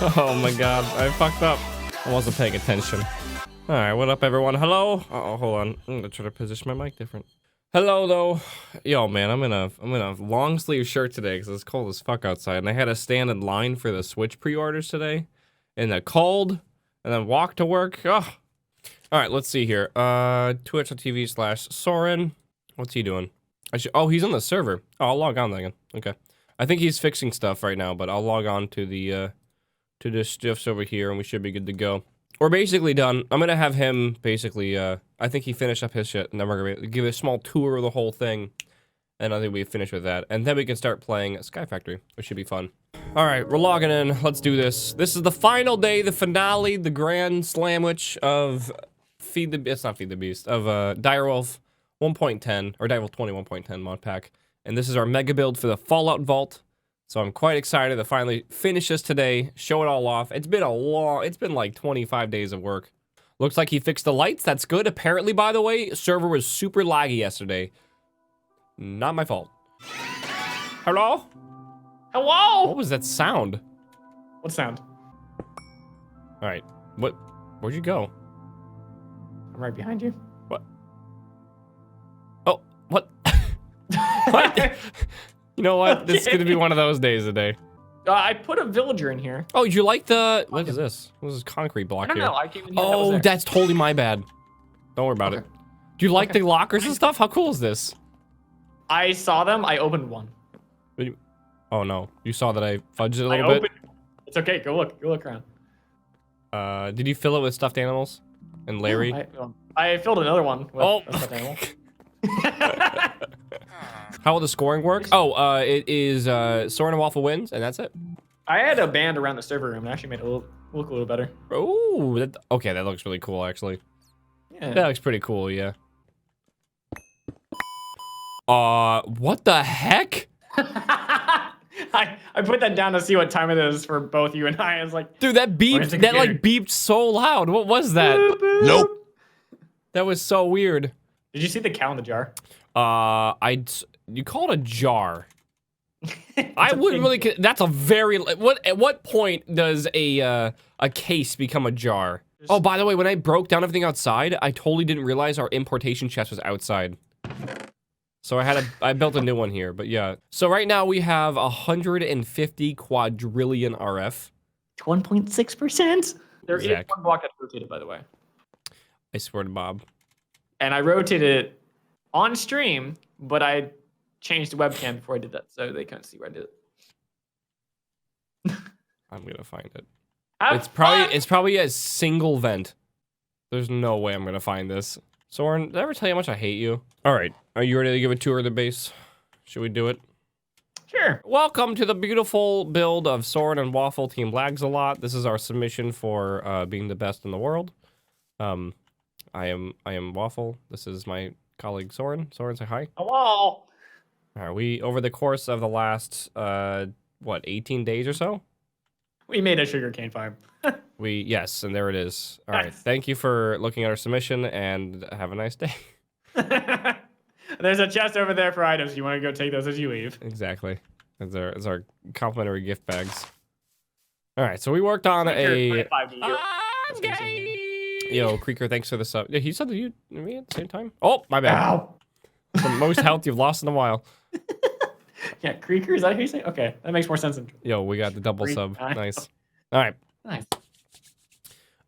Oh my god, I fucked up. I wasn't paying attention. Alright, what up everyone? Hello? Uh oh, hold on. I'm gonna try to position my mic different. Hello though. Yo man, I'm in a long sleeve shirt today because it's cold as fuck outside, and I had to stand in line for the Switch pre-orders today in the cold and then walk to work. Ugh. Alright, let's see here. Twitch.tv/Soren. What's he doing? Oh, he's on the server. Oh, I'll log on again. Okay. I think he's fixing stuff right now, but I'll log on to the to this stuffs over here and we should be good to go. We're basically done. I'm gonna have him basically, I think he finished up his shit, and then we're gonna give a small tour of the whole thing, and I think we finish with that. And then we can start playing Sky Factory, which should be fun. Alright, we're logging in. Let's do this. This is the final day, the finale, the grand slamwich of it's not Feed the Beast, of GiantWaffle 1.10, or GiantWaffle 21.10 mod pack. And this is our mega build for the Fallout Vault. So I'm quite excited to finally finish this today, show it all off. It's been like 25 days of work. Looks like he fixed the lights, that's good. Apparently, by the way, server was super laggy yesterday. Not my fault. Hello? Hello? What was that sound? What sound? Alright, where'd you go? I'm right behind you. What? Oh, what? What? You know what? This is gonna be one of those days today. I put a villager in here. Oh, you like the... What is this? What is this concrete block I don't here? know. I came in here. Oh, that's totally my bad. Don't worry about it. Do you like the lockers and stuff? How cool is this? I saw them. I opened one. Oh no, you saw that I fudged it a little bit? It's okay. Go look. Go look around. Did you fill it with stuffed animals? And Larry? I filled another one with a stuffed animal. How will the scoring work? Oh, it is Soren and Waffle wins, and that's it. I had a band around the server room and actually made it look a little better. Oh, okay, that looks really cool, actually. Yeah. That looks pretty cool, yeah. What the heck? I put that down to see what time it is for both you and I. Was like, dude, that beeped. That like beeped so loud. What was that? Boop, boop. Nope. That was so weird. Did you see the cow in the jar? You call it a jar. I wouldn't really. That's a very. At what point does a case become a jar? Oh, by the way, when I broke down everything outside, I totally didn't realize our importation chest was outside. So I built a new one here, but yeah. So right now we have 150 quadrillion RF. 1.6%. There is one block that's rotated, by the way. I swear to Bob. And I rotated it on stream, but I changed the webcam before I did that, so they couldn't see where I did it. I'm gonna find it. It's probably a single vent. There's no way I'm gonna find this. Soren, did I ever tell you how much I hate you? All right, are you ready to give a tour of the base? Should we do it? Sure. Welcome to the beautiful build of Soren and Waffle Team LagsAlot. This is our submission for being the best in the world. I am Waffle. This is my colleague Soren. Soren, say hi. Hello. All right, we over the course of the last 18 days or so, we made a sugarcane farm. yes, and there it is. All nice. right, thank you for looking at our submission, and have a nice day. There's a chest over there for items. You want to go take those as you leave. Exactly. It's our complimentary gift bags. All right, so we worked on Yo, Creeker, thanks for the sub. Yeah, he said that you and me at the same time. Oh, my bad. Ow. The most health you've lost in a while. Yeah, Creeker, is that who you say? Okay, that makes more sense. Yo, we got the double sub. Nice. All right. Nice.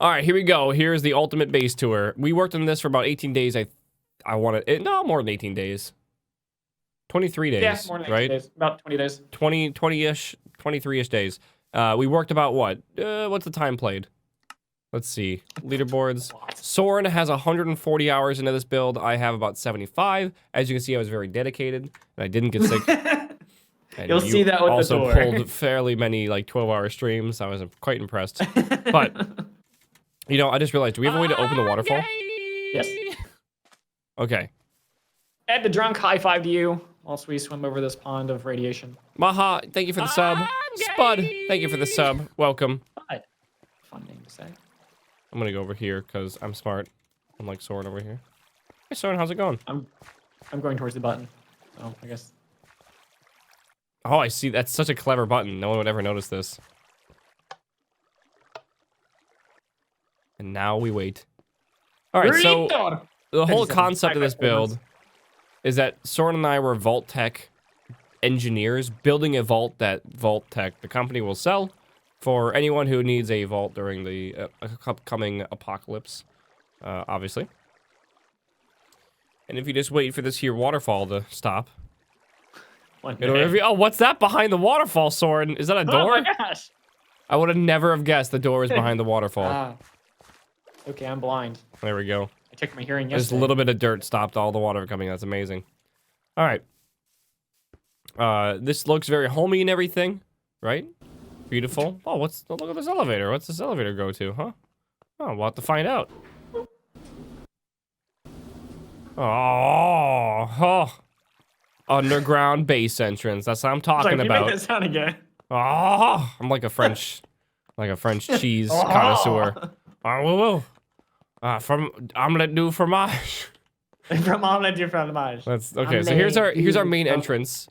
All right, here we go. Here's the ultimate base tour. We worked on this for about 18 days. I wanted it. No, more than 18 days. 23 days. Yeah, more than 18 days. About 20 days. 20-ish, 23-ish days. We worked about what? What's the time played? Let's see. Leaderboards. Soren has 140 hours into this build. I have about 75. As you can see, I was very dedicated, and I didn't get sick. And You'll see that with also the door. pulled fairly many like 12-hour streams. I was quite impressed. But you know, I just realized, do we have a way to open the waterfall? Yes. Okay. Ed the drunk, high five to you whilst we swim over this pond of radiation. Maha, thank you for the sub. Spud, thank you for the sub. Welcome. Hi. Fun name to say. I'm gonna go over here because I'm smart. I'm like Soren over here. Hey Soren, how's it going? I'm going towards the button. So I guess. Oh, I see. That's such a clever button. No one would ever notice this. And now we wait. All right, so Reactor! the whole 37, concept of this 5 months. build is that Soren and I were Vault Tech engineers building a vault that Vault Tech, the company, will sell for anyone who needs a vault during the upcoming apocalypse, obviously. And if you just wait for this here waterfall to stop, it'll reveal. Oh, what's that behind the waterfall, Soren? Is that a door? Oh my gosh! I would have never have guessed the door is behind the waterfall. Okay, I'm blind. There we go. I checked my hearing Just yesterday. a little bit of dirt stopped all the water coming. That's amazing. All right. This looks very homey and everything, right? Beautiful. Oh, look at this elevator. What's this elevator go to, huh? Oh, we'll have to find out. Oh, underground base entrance. That's what I'm talking Sorry, about. can you make that sound again? Oh, I'm like a French cheese connoisseur. Oh, whoa, whoa. From omelette du fromage. From omelette du fromage. That's okay. So here's our main entrance.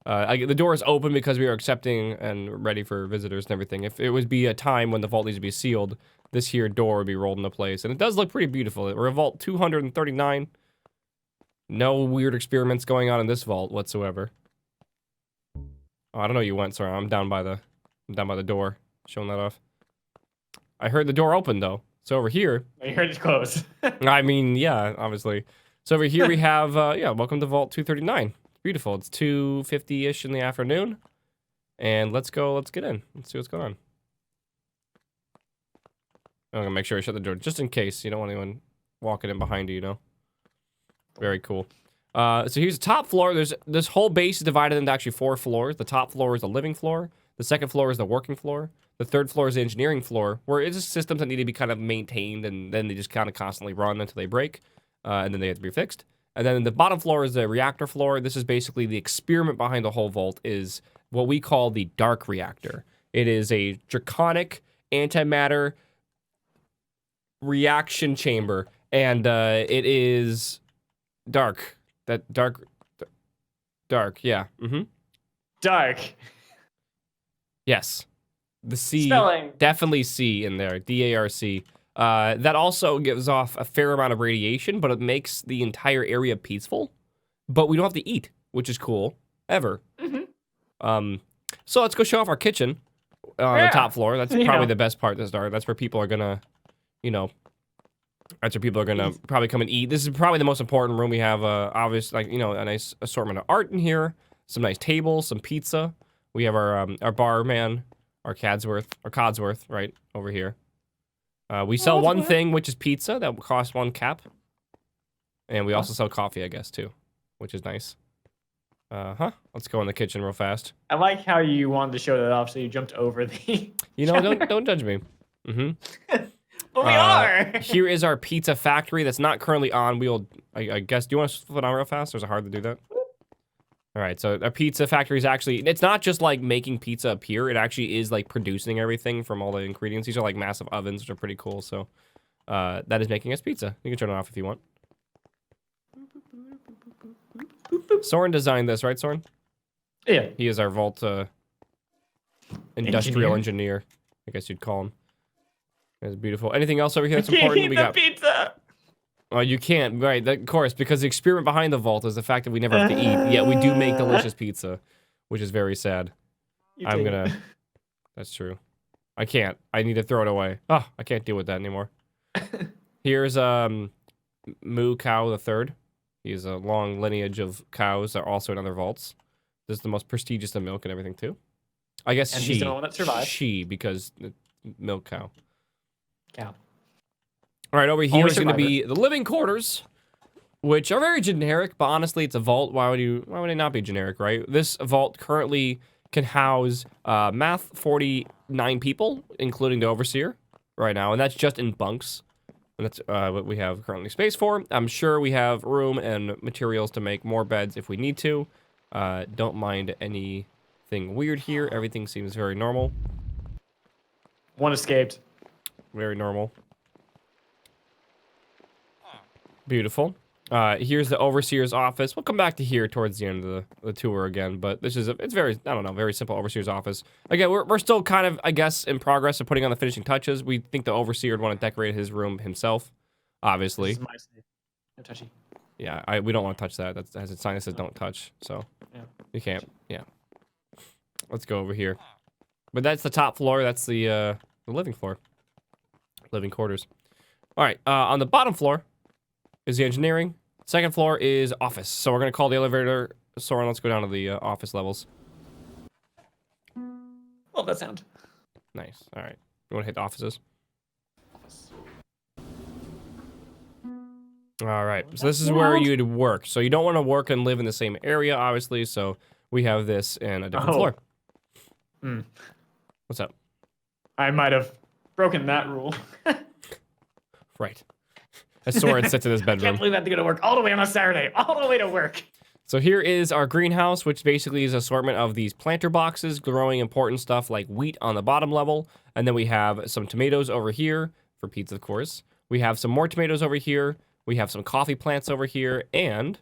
The door is open because we are accepting and ready for visitors and everything. If it would be a time when the vault needs to be sealed, this here door would be rolled into place, and it does look pretty beautiful. We're at vault 239. No weird experiments going on in this vault whatsoever. Oh, I don't know you went, sorry. I'm down by the door, showing that off. I heard the door open though. So over here, I heard it close. I mean, yeah, obviously. So over here we have, yeah, welcome to vault 239. Beautiful. It's 2:50-ish in the afternoon, and let's get in. Let's see what's going on. I'm gonna make sure I shut the door just in case you don't want anyone walking in behind you. You know. Very cool. So here's the top floor. This whole base is divided into actually 4 floors. The top floor is the living floor. The second floor is the working floor. The third floor is the engineering floor, where it's just systems that need to be kind of maintained, and then they just kind of constantly run until they break, and then they have to be fixed. And then the bottom floor is the reactor floor. This is basically the experiment behind the whole vault is what we call the dark reactor. It is a draconic antimatter reaction chamber, and it is dark. Dark, yeah. Mm-hmm. Dark. Yes. The C, Spelling. definitely C in there, D-A-R-C. That also gives off a fair amount of radiation, but it makes the entire area peaceful. But we don't have to eat, which is cool, ever. Mm-hmm. So let's go show off our kitchen on the top floor. That's probably the best part to start. That's where people are gonna, you know, that's where people are gonna probably come and eat. This is probably the most important room we have. Obviously, like, you know, a nice assortment of art in here, some nice tables, some pizza. We have our barman, our Codsworth, right over here. We sell one thing, which is pizza, that costs 1 cap. And we also sell coffee, I guess, too, which is nice. Let's go in the kitchen real fast. I like how you wanted to show that off, so you jumped over the. You know, don't judge me. Mm-hmm. But we are. Here is our pizza factory that's not currently on. I guess, do you want to flip it on real fast, or is it hard to do that? All right, so our pizza factory is actually, it's not just like making pizza up here. It actually is like producing everything from all the ingredients. These are like massive ovens, which are pretty cool. So that is making us pizza. You can turn it off if you want. Soren designed this, right, Soren? Yeah. He is our vault industrial engineer, I guess you'd call him. That's beautiful. Anything else over here that's important? We got pizza. Oh, you can't, right? Of course, because the experiment behind the vault is the fact that we never have to eat. Yet we do make delicious pizza, which is very sad. That's true. I can't. I need to throw it away. Oh, I can't deal with that anymore. Here's Moo Cow the Third. He has a long lineage of cows that are also in other vaults. This is the most prestigious in milk and everything too. I guess and he's the one that survived. She, because milk cow. Cow. All right, over here is going to be the living quarters, which are very generic, but honestly, it's a vault. Why would it not be generic, right? This vault currently can house math 49 people, including the overseer, right now, and that's just in bunks. And that's what we have currently space for. I'm sure we have room and materials to make more beds if we need to. Don't mind anything weird here. Everything seems very normal. One escaped. Very normal. Beautiful. Here's the overseer's office. We'll come back to here towards the end of the tour again, but this is it's very, I don't know, very simple overseer's office. Again, we're still kind of, I guess, in progress of putting on the finishing touches. We think the overseer would want to decorate his room himself, obviously. This is my safe. No touchy. Yeah, we don't want to touch that. That has a sign that says don't touch, so Yeah. you can't. Yeah. Let's go over here. But that's the top floor. That's the living floor. Living quarters. All right, on the bottom floor is the engineering. Second floor is office. So we're going to call the elevator. Soren, let's go down to the office levels. Love that sound. Nice. All right. You want to hit the offices? Office. All right. So this is where you'd work. So you don't want to work and live in the same area, obviously. So we have this in a different floor. Hmm. What's up? I might have broken that rule. Right. As Soren sits in his bedroom. Can't believe I have to go to work all the way on a Saturday, all the way to work. So here is our greenhouse, which basically is an assortment of these planter boxes growing important stuff like wheat on the bottom level. And then we have some tomatoes over here for pizza, of course. We have some more tomatoes over here. We have some coffee plants over here. And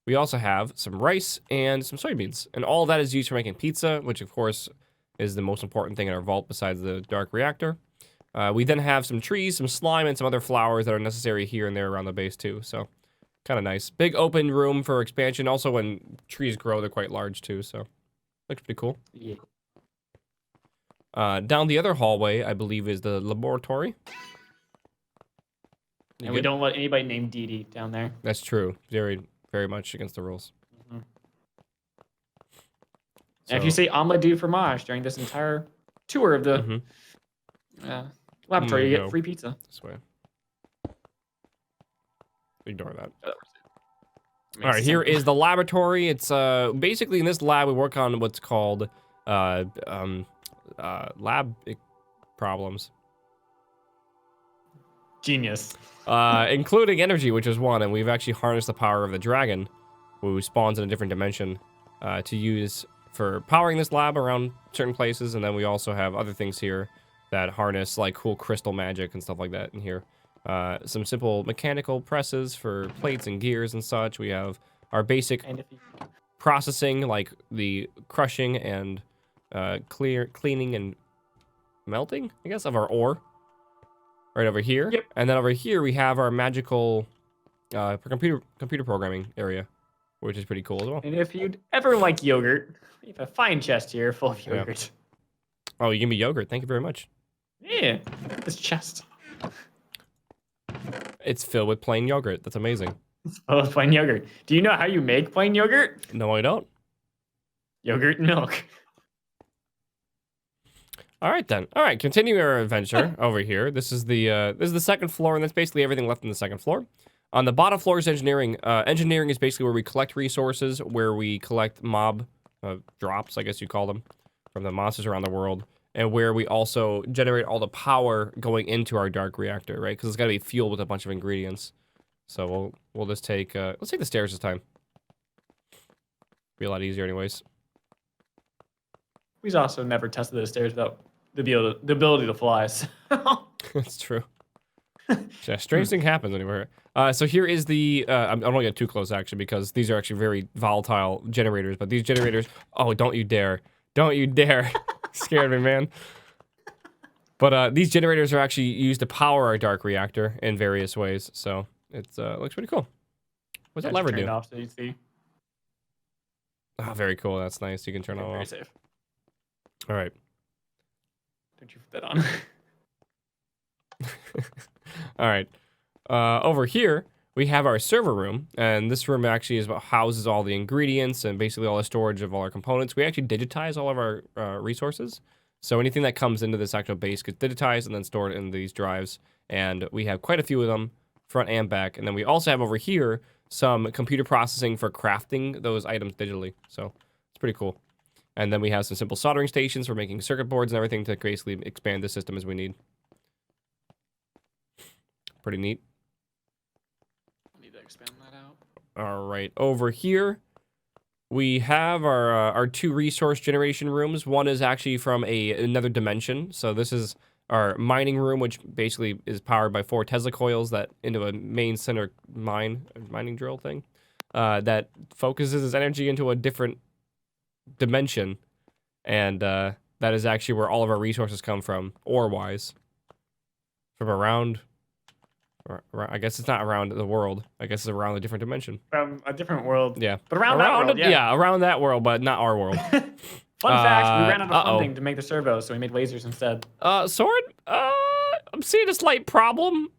we also have some rice and some soybeans. And all of that is used for making pizza, which of course is the most important thing in our vault besides the dark reactor. We then have some trees, some slime, and some other flowers that are necessary here and there around the base too. So kind of nice. Big open room for expansion. Also, when trees grow, they're quite large too. So looks pretty cool. Yeah. Down the other hallway, I believe, is the laboratory. And we don't let anybody named Dee Dee down there. That's true. Very, very much against the rules. Mm-hmm. So, And if you say omelette du fromage during this entire tour of the laboratory, you get free pizza. This way. Ignore that. Makes All right, here is the laboratory. It's basically in this lab we work on what's called lab problems. Genius. Including energy, which is one, and we've actually harnessed the power of the dragon, who spawns in a different dimension, to use for powering this lab around certain places, and then we also have other things here that harness like cool crystal magic and stuff like that in here. Some simple mechanical presses for plates and gears and such. We have our basic processing, like the crushing and cleaning and melting, I guess, of our ore. Right over here. Yep. And then over here we have our magical computer programming area, which is pretty cool as well. And if you'd ever like yogurt, we have a fine chest here full of yogurt. Oh, you give me yogurt. Thank you very much. Yeah, this chest. It's filled with plain yogurt. That's amazing. It's full of plain yogurt. Do you know how you make plain yogurt? No, I don't. Yogurt and milk. All right then. All right, continue our adventure over here. This is the second floor, and that's basically everything left in the second floor. On the bottom floor is engineering. Engineering is basically where we collect resources, where we collect mob drops, I guess you call them, from the monsters around the world, and where we also generate all the power going into our dark reactor, right? Because it's got to be fueled with a bunch of ingredients. So we'll just take let's take the stairs this time. Be a lot easier, anyways. We've also never tested those stairs without the ability to fly. So. That's true. Yeah, strange thing happens anywhere. So here is the, I'm not gonna get too close actually, because these are actually very volatile generators, but these generators, oh, don't you dare. Don't you dare. Scared me, man. But these generators are actually used to power our dark reactor in various ways, so it looks pretty cool. What's that lever do? Off so you see. Oh, very cool. That's nice. You can turn it Very off. safe. All right. Don't you put that on? All right. Over here, we have our server room, and this room actually is what houses all the ingredients and basically all the storage of all our components. We actually digitize all of our resources. So anything that comes into this actual base gets digitized and then stored in these drives. And we have quite a few of them, front and back. And then we also have over here some computer processing for crafting those items digitally. So it's pretty cool. And then we have some simple soldering stations for making circuit boards and everything to basically expand the system as we need. Pretty neat. I need to expand that out. All right, over here, we have our two resource generation rooms. One is actually from another dimension. So this is our mining room, which basically is powered by 4 Tesla coils that into a main center mining drill thing that focuses its energy into a different dimension, and that is actually where all of our resources come from, ore-wise, from around. I guess it's not around the world. I guess it's around a different dimension. From a different world. Yeah. But around that world, yeah. Yeah, around that world, but not our world. Fun fact, we ran out of funding to make the servo, so we made lasers instead. Sword? I'm seeing a slight problem.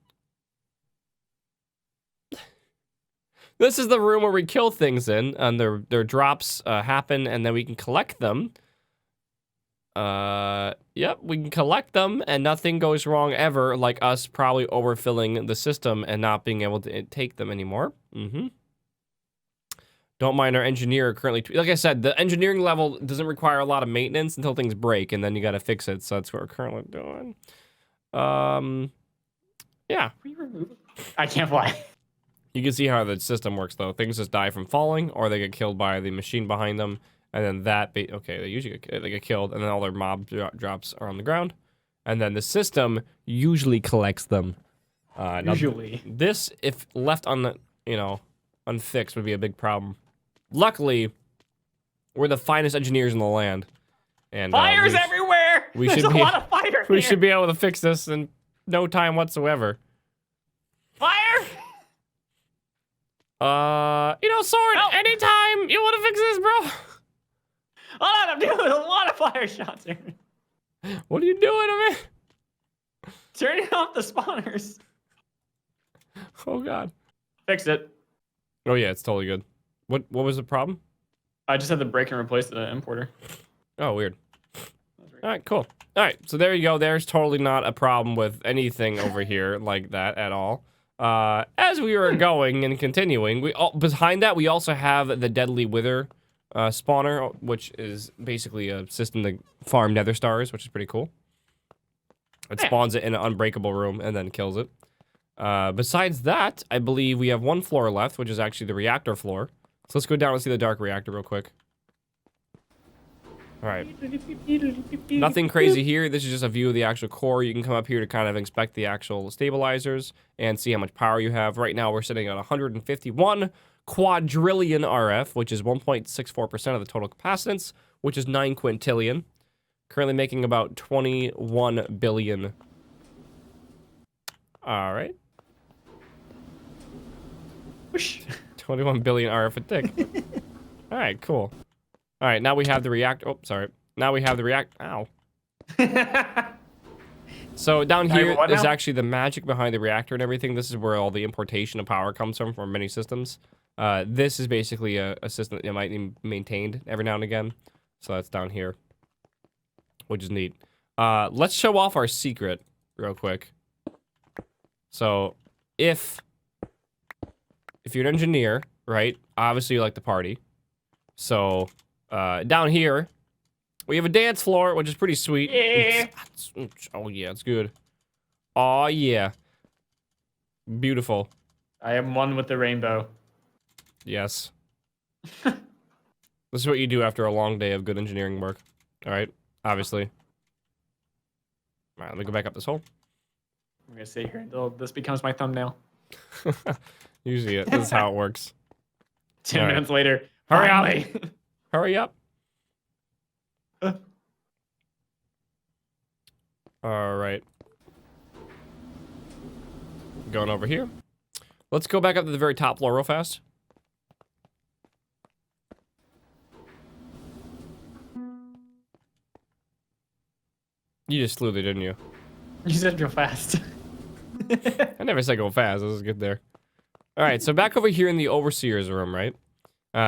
This is the room where we kill things in, and their drops happen, and then we can collect them. Yep, we can collect them, and nothing goes wrong ever, like us probably overfilling the system and not being able to take them anymore. Don't mind our engineer currently. Like I said, the engineering level doesn't require a lot of maintenance until things break, and then you gotta fix it, so that's what we're currently doing. Yeah. I can't fly. You can see how the system works, though. Things just die from falling, or they get killed by the machine behind them. And then that, okay, they usually get killed, and then all their mob drops are on the ground. And then the system usually collects them. Usually. This, if left unfixed, would be a big problem. Luckily, we're the finest engineers in the land. And fires everywhere! There's a lot of fire We should be able to fix this in no time whatsoever. Fire! Sword, anytime you want to fix this, bro. Hold on, I'm dealing with a lot of fire shots here. What are you doing, man? Turning off the spawners. Oh, God. Fixed it. Oh, yeah, it's totally good. What was the problem? I just had to break and replace the importer. Oh, weird. All right, cool. All right, so there you go. There's totally not a problem with anything over here like that at all. As we were going and continuing, behind that, we also have the Deadly Wither spawner, which is basically a system to farm nether stars, which is pretty cool. It spawns it in an unbreakable room and then kills it. Besides that, I believe we have one floor left, which is actually the reactor floor. So let's go down and see the dark reactor real quick. All right. Nothing crazy here. This is just a view of the actual core. You can come up here to kind of inspect the actual stabilizers and see how much power you have. Right now, we're sitting at 151 quadrillion RF, which is 1.64% of the total capacitance, which is 9 quintillion. Currently making about 21 billion. All right. Whoosh. 21 billion RF a tick. All right, cool. All right, now we have the reactor. Oh, sorry. Now we have the reactor. Ow. So down here is actually the magic behind the reactor and everything. This is where all the importation of power comes from many systems. This is basically a system that might be maintained every now and again. So that's down here, which is neat. Let's show off our secret real quick. So if you're an engineer, right, obviously you like to party. So down here, we have a dance floor, which is pretty sweet. Yeah. Oh, yeah, it's good. Oh, yeah. Beautiful. I am one with the rainbow. Yes. This is what you do after a long day of good engineering work. All right, obviously. All right, let me go back up this hole. I'm going to sit here until this becomes my thumbnail. Usually this is how it works. 10 minutes later. Hurry up. Hurry up. All right. Going over here. Let's go back up to the very top floor real fast. You just flew there, didn't you? You said go fast. I never said go fast. This is good there. All right, so back over here in the Overseer's room, right?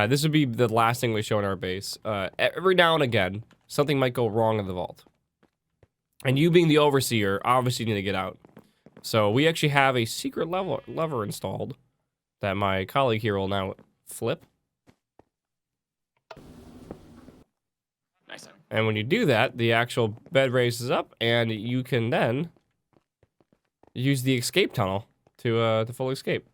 This would be the last thing we show in our base. Every now and again, something might go wrong in the vault. And you being the Overseer, obviously need to get out. So we actually have a secret lever installed that my colleague here will now flip. Nice. And when you do that, the actual bed raises up, and you can then use the escape tunnel to fully escape,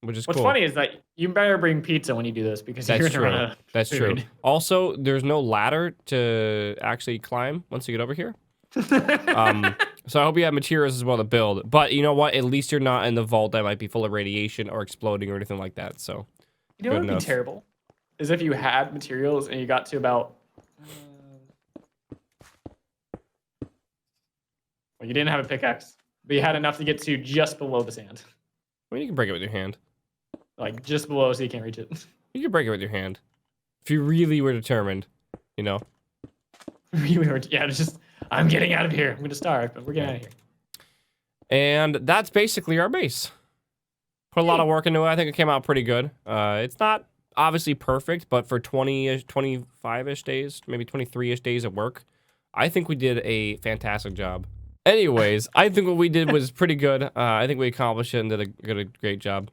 which is cool. What's funny is that you better bring pizza when you do this because you're gonna run out of That's food. true. Also, there's no ladder to actually climb once you get over here. So I hope you have materials as well to build. But you know what? At least you're not in the vault that might be full of radiation or exploding or anything like that. So You know what would be terrible? Is if you had materials and you got to about... well, you didn't have a pickaxe, but you had enough to get to just below the sand. Well, you can break it with your hand. Like, just below so you can't reach it. You can break it with your hand. If you really were determined, you know? Yeah, it's just... I'm getting out of here. I'm going to starve, but we're getting out of here. And that's basically our base. Put a lot of work into it. I think it came out pretty good. It's not obviously perfect, but for 20-ish, 25-ish days, maybe 23-ish days of work, I think we did a fantastic job. Anyways, I think what we did was pretty good. I think we accomplished it and did a great job.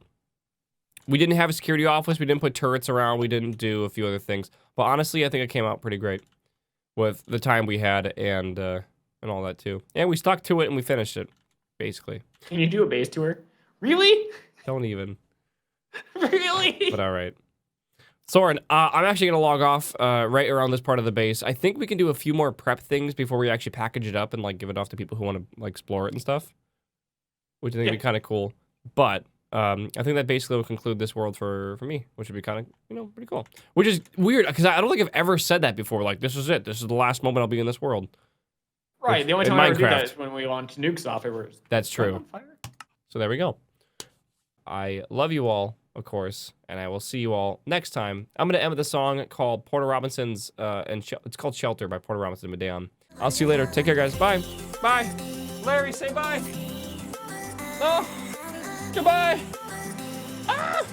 We didn't have a security office. We didn't put turrets around. We didn't do a few other things. But honestly, I think it came out pretty great with the time we had and all that too. And we stuck to it and we finished it, basically. Can you do a base tour? Really? Don't even. Really? But all right. Soren, I'm actually going to log off right around this part of the base. I think we can do a few more prep things before we actually package it up and like give it off to people who want to like explore it and stuff, which I think would be kind of cool. But I think that basically will conclude this world for me, which would be kind of, you know, pretty cool. Which is weird because I don't think I've ever said that before. Like, this is it. This is the last moment I'll be in this world. Right. The only time I ever do that is when we launch nukes off it. That's true. So there we go. I love you all, of course, and I will see you all next time. I'm going to end with a song called Porter Robinson's, it's called Shelter by Porter Robinson and Medea. I'll see you later. Take care, guys. Bye. Bye. Larry, say bye. Oh, goodbye. Ah!